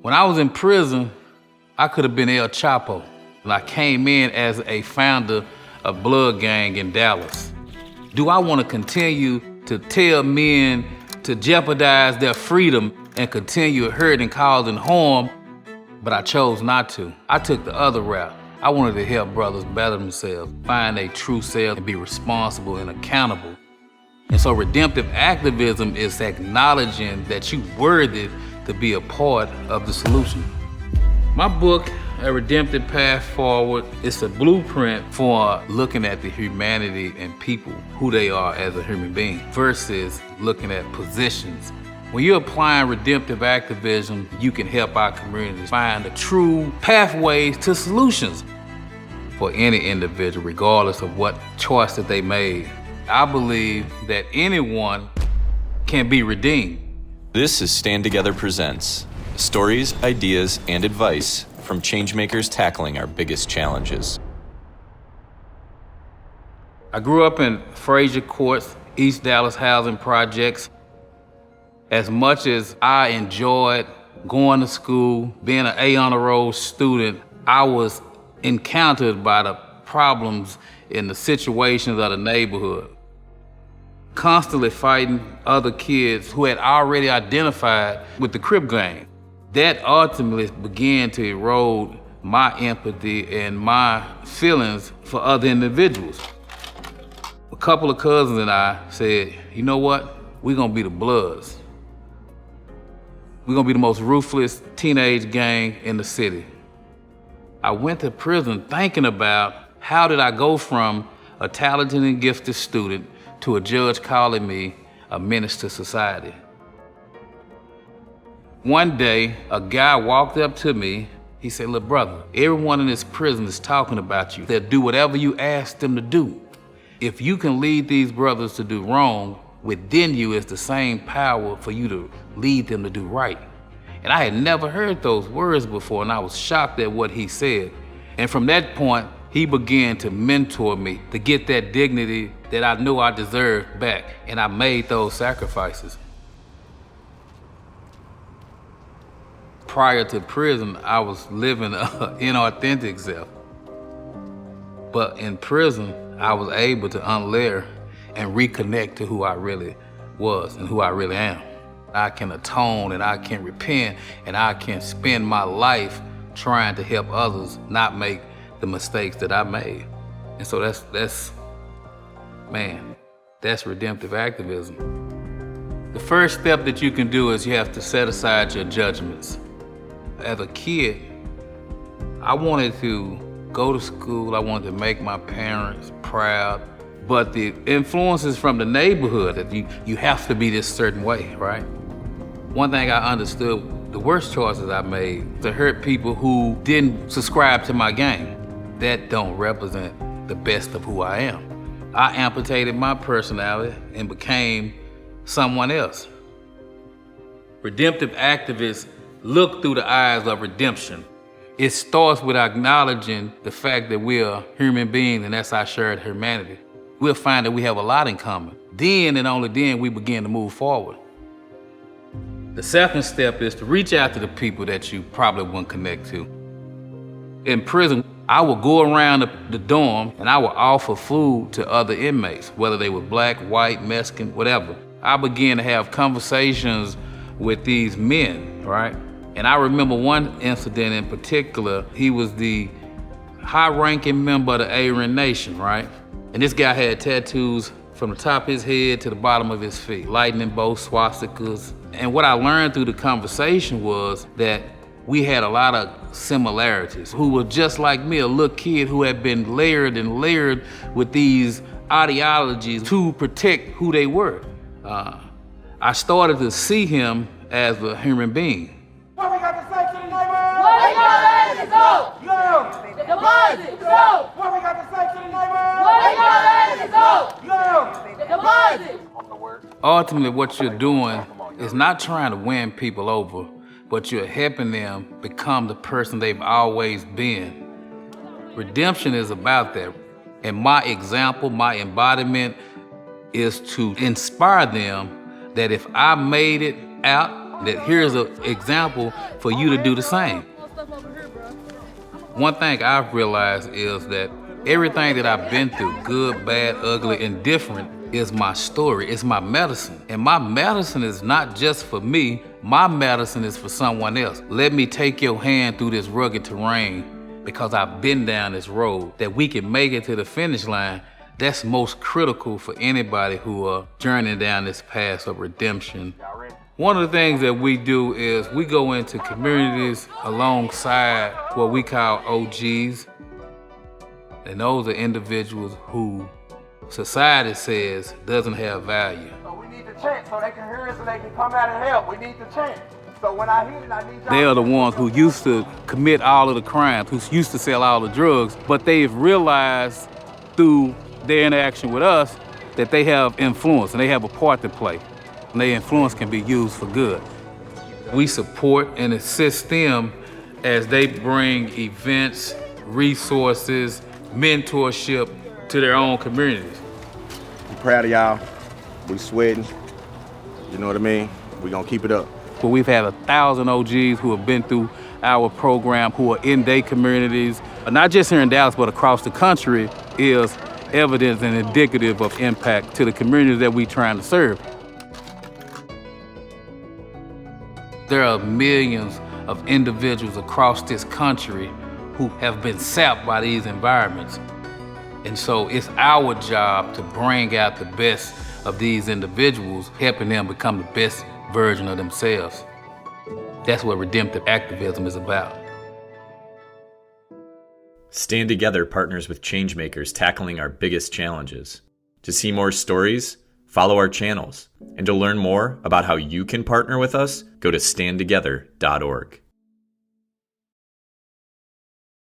When I was in prison, I could have been El Chapo. And I came in as a founder of Blood Gang in Dallas. Do I want to continue to tell men to jeopardize their freedom and continue hurting and causing harm? But I chose not to. I took the other route. I wanted to help brothers better themselves, find their true self, and be responsible and accountable. And so redemptive activism is acknowledging that you're worthy to be a part of the solution. My book, A Redemptive Path Forward, is a blueprint for looking at the humanity and people, who they are as a human being, versus looking at positions. When you're applying redemptive activism, you can help our communities find the true pathways to solutions for any individual, regardless of what choice that they made. I believe that anyone can be redeemed. This is Stand Together Presents, stories, ideas, and advice from changemakers tackling our biggest challenges. I grew up in Frazier Courts, East Dallas housing projects. As much as I enjoyed going to school, being an A honor roll student, I was encountered by the problems in the situations of the neighborhood. Constantly fighting other kids who had already identified with the Crip gang. That ultimately began to erode my empathy and my feelings for other individuals. A couple of cousins and I said, you know what? We're gonna be the Bloods. We're gonna be the most ruthless teenage gang in the city. I went to prison thinking about how did I go from a talented and gifted student to a judge calling me a menace to society. One day, a guy walked up to me. He said, look, brother, everyone in this prison is talking about you. They'll do whatever you ask them to do. If you can lead these brothers to do wrong, within you is the same power for you to lead them to do right. And I had never heard those words before, and I was shocked at what he said. And from that point, he began to mentor me to get that dignity that I knew I deserved back, and I made those sacrifices. Prior to prison, I was living an inauthentic self. But in prison, I was able to unlayer and reconnect to who I really was and who I really am. I can atone and I can repent and I can spend my life trying to help others not make the mistakes that I made. And so that's redemptive activism. The first step that you can do is you have to set aside your judgments. As a kid, I wanted to go to school, I wanted to make my parents proud, but the influences from the neighborhood that you have to be this certain way, right? One thing I understood, the worst choices I made to hurt people who didn't subscribe to my gang. That don't represent the best of who I am. I amputated my personality and became someone else. Redemptive activists look through the eyes of redemption. It starts with acknowledging the fact that we are human beings and that's our shared humanity. We'll find that we have a lot in common. Then and only then we begin to move forward. The second step is to reach out to the people that you probably wouldn't connect to. In prison, I would go around the dorm and I would offer food to other inmates, whether they were black, white, Mexican, whatever. I began to have conversations with these men, right? And I remember one incident in particular. He was the high-ranking member of the Aryan Nation, right? And this guy had tattoos from the top of his head to the bottom of his feet, lightning bolts, swastikas. And what I learned through the conversation was that we had a lot of similarities, who were just like me, a little kid who had been layered and layered with these ideologies to protect who they were. I started to see him as a human being. What we got to say to the neighbor? What we got to go? Yo! The deposit, go! What we got to say to the neighbor? What we got to go? Yo! The deposit! Ultimately, what you're doing is not trying to win people over, but you're helping them become the person they've always been. Redemption is about that. And my example, my embodiment is to inspire them that if I made it out, that here's an example for you to do the same. One thing I've realized is that everything that I've been through, good, bad, ugly, and different, is my story, it's my medicine. And my medicine is not just for me, my medicine is for someone else. Let me take your hand through this rugged terrain because I've been down this road, that we can make it to the finish line. That's most critical for anybody who are journeying down this path of redemption. One of the things that we do is we go into communities alongside what we call OGs. And those are individuals who society says doesn't have value. So we need to chant so they can hear us and they can come out and help. We need to chant. So when I hear it, I need y'all. They are the ones who used to commit all of the crimes, who used to sell all the drugs, but they've realized through their interaction with us that they have influence and they have a part to play. And their influence can be used for good. We support and assist them as they bring events, resources, mentorship to their own communities. I'm proud of y'all. We sweating. You know what I mean? We gonna keep it up. But we've had 1,000 OGs who have been through our program, who are in their communities, not just here in Dallas, but across the country, is evidence and indicative of impact to the communities that we're trying to serve. There are millions of individuals across this country who have been sapped by these environments. And so it's our job to bring out the best of these individuals, helping them become the best version of themselves. That's what redemptive activism is about. Stand Together partners with changemakers tackling our biggest challenges. To see more stories, follow our channels. And to learn more about how you can partner with us, go to standtogether.org.